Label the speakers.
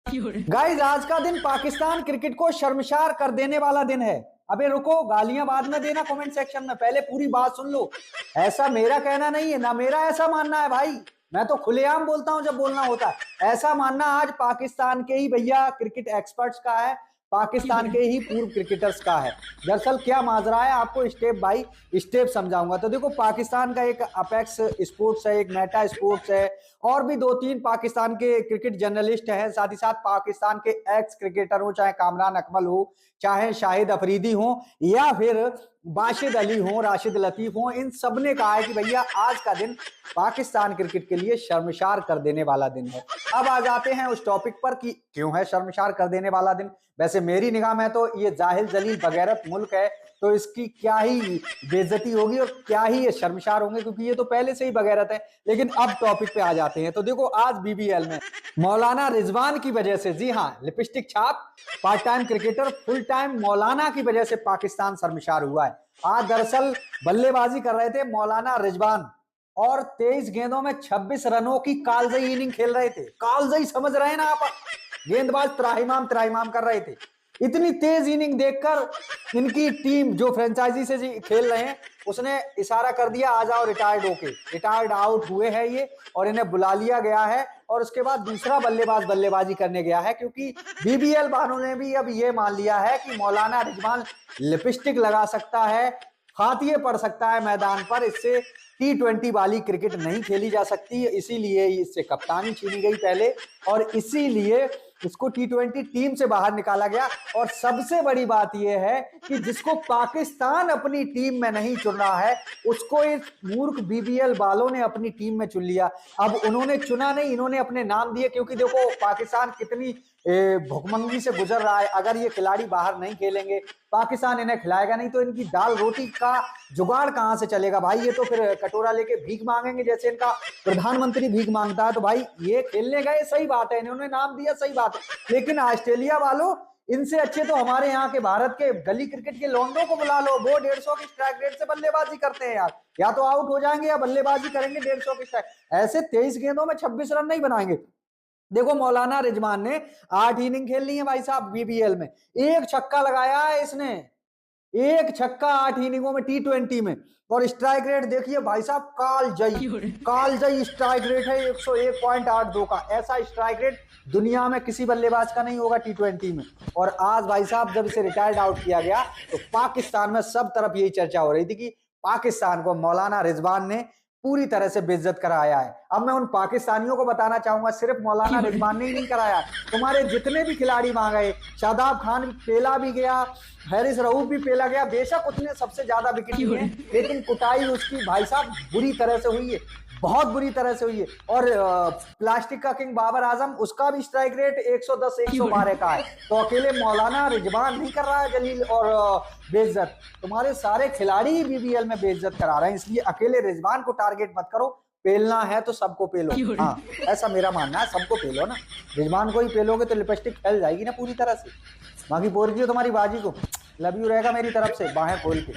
Speaker 1: Guys, आज का दिन पाकिस्तान क्रिकेट को शर्मसार कर देने वाला दिन है। अबे रुको, गालियां बाद में देना कमेंट सेक्शन में, पहले पूरी बात सुन लो। ऐसा मेरा कहना नहीं है, ना मेरा ऐसा मानना है भाई। मैं तो खुलेआम बोलता हूं जब बोलना होता है। ऐसा मानना आज पाकिस्तान के ही भैया क्रिकेट एक्सपर्ट्स का है, पाकिस्तान के ही पूर्व क्रिकेटर्स का है। दरअसल क्या माजरा है, आपको स्टेप बाय स्टेप समझाऊंगा। तो देखो, पाकिस्तान का एक अपेक्स स्पोर्ट्स है, एक मेटा स्पोर्ट्स है, और भी दो तीन पाकिस्तान के क्रिकेट जर्नलिस्ट हैं। साथ ही साथ पाकिस्तान के एक्स क्रिकेटर हो, चाहे कामरान अकमल हो, चाहे शाहिद अफरीदी हो, या फिर बाशिद अली हो, राशिद लतीफ हो, इन सब ने कहा है कि भैया आज का दिन पाकिस्तान क्रिकेट के लिए शर्मसार कर देने वाला दिन है। अब आ जाते हैं उस टॉपिक पर कि क्यों है शर्मसार कर देने वाला दिन। वैसे मेरी निगाह में तो ये जाहिल जलील बगैरत मुल्क है, तो इसकी क्या ही बेइज्जती होगी और क्या ही ये शर्मसार होंगे, क्योंकि ये तो पहले से ही बगैरत है। लेकिन अब टॉपिक पे आ जाते हैं। तो देखो, आज बीबीएल में मौलाना रिजवान की वजह से, जी हाँ, लिपस्टिक छाप part time cricketer full time मौलाना की वजह से पाकिस्तान शर्मसार हुआ है। आज दरअसल बल्लेबाजी कर रहे थे मौलाना रिजवान और 23 गेंदों में 26 रनों की कालजयी इनिंग खेल रहे थे। कालजयी समझ रहे हैं ना आप? गेंदबाज त्राहिमाम त्राहिमाम कर रहे थे। इतनी तेज इनिंग देखकर इनकी टीम जो फ्रेंचाइजी से खेल रहे हैं, उसने इशारा कर दिया आ जाओ रिटायर्ड होके। रिटायर्ड आउट हुए हैं ये और इन्हें बुला लिया गया है, और उसके बाद दूसरा बल्लेबाज बल्लेबाजी करने गया है, क्योंकि बीबीएल वालों ने भी अब ये मान लिया है कि मौलाना रिजवान लिपस्टिक लगा सकता है, हाथिये पड़ सकता है मैदान पर, इससे T20 वाली क्रिकेट नहीं खेली जा सकती। इसीलिए इससे कप्तानी छीनी गई पहले, और इसीलिए इसको T20 टीम से बाहर निकाला गया। और सबसे बड़ी बात यह है कि जिसको पाकिस्तान अपनी टीम में नहीं चुन रहा है, उसको इस मूर्ख बीबीएल वालों ने अपनी टीम में चुन लिया। अब उन्होंने चुना नहीं, इन्होंने अपने नाम दिए, क्योंकि देखो पाकिस्तान कितनी भुखमंगी से गुजर रहा है। अगर ये खिलाड़ी बाहर नहीं खेलेंगे, पाकिस्तान इन्हें खिलाएगा नहीं, तो इनकी दाल रोटी का जुगाड़ कहां से चलेगा भाई? ये तो फिर कटोरा लेके भीख मांगेंगे, जैसे इनका प्रधानमंत्री भीख मांगता है। तो भाई ये खेलने गए, सही बात है, इन्होंने नाम दिया, सही बात है, लेकिन ऑस्ट्रेलिया वालों, इनसे अच्छे तो हमारे यहाँ के भारत के गली क्रिकेट के लौंडों को बुला लो। वो 150 की स्ट्राइक रेट से बल्लेबाजी करते हैं यार, या तो आउट हो जाएंगे या बल्लेबाजी करेंगे 150 की स्ट्राइक। ऐसे 23 गेंदों में 26 रन नहीं बनाएंगे। देखो, मौलाना रिजवान ने 8 इनिंग खेल ली है भाई साहब बीबीएल में, एक छक्का लगाया है इसने, एक छक्का 8 इनिंगों में T20 में। और स्ट्राइक रेट देखिए भाई साहब, कालजयी स्ट्राइक रेट है 101.82 का। ऐसा स्ट्राइक रेट दुनिया में किसी बल्लेबाज का नहीं होगा T20 में। और आज भाई साहब जब इसे रिटायर्ड आउट किया गया, तो पाकिस्तान में सब तरफ यही चर्चा हो रही थी कि पाकिस्तान को मौलाना रिजवान ने पूरी तरह से बेइज्जत कराया है। अब मैं उन पाकिस्तानियों को बताना चाहूंगा, सिर्फ मौलाना रिजवान ने ही नहीं कराया, तुम्हारे जितने भी खिलाड़ी वहां गए, शादाब खान पेला भी गया, हैरिस रऊफ भी पेला गया। बेशक उसने सबसे ज्यादा विकेट लिए, लेकिन कुटाई उसकी भाई साहब बुरी तरह से हुई है, बहुत बुरी तरह से हुई है। और प्लास्टिक का किंग बाबर आजम, उसका भी स्ट्राइक रेट 110 112 का है। तो अकेले मौलाना रिजवान नहीं कर रहा है जलील और बेइज्जत, तुम्हारे सारे खिलाड़ी ही बीबीएल में बेइज्जत करा रहे हैं। इसलिए अकेले रिजवान को टारगेट मत करो, पेलना है तो सबको पेलो। हाँ, ऐसा मेरा मानना है, सबको पेलो ना। रिजवान को ही पेलोगे तो लिपस्टिक फैल जाएगी ना पूरी तरह से। बाकी बोल दियो तुम्हारी बाजी को, लव यू रहेगा मेरी तरफ से, बाहें खोल के।